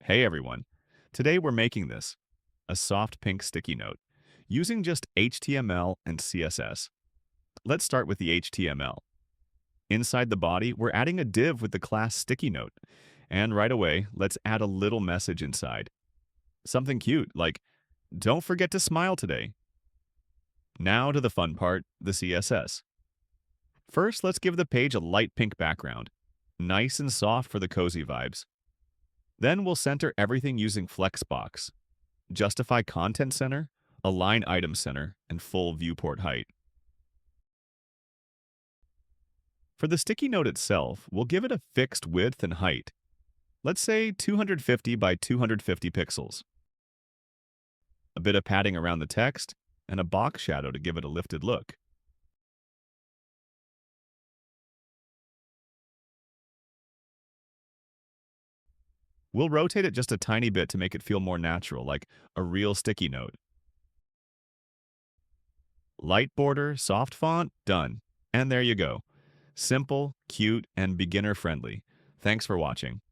Hey everyone. Today we're making this, a soft pink sticky note, using just HTML and CSS. Let's start with the HTML. Inside the body, we're adding a div with the class sticky note. And right away, let's add a little message inside. Something cute, like, don't forget to smile today. Now to the fun part, the CSS. First, let's give the page a light pink background. Nice and soft for the cozy vibes. Then we'll center everything using Flexbox. Justify Content Center, Align Item Center, and full viewport height. For the sticky note itself, we'll give it a fixed width and height. Let's say 250 by 250 pixels. A bit of padding around the text, and a box shadow to give it a lifted look. We'll rotate it just a tiny bit to make it feel more natural, like a real sticky note. Light border, soft font, done. And there you go. Simple, cute, and beginner-friendly. Thanks for watching.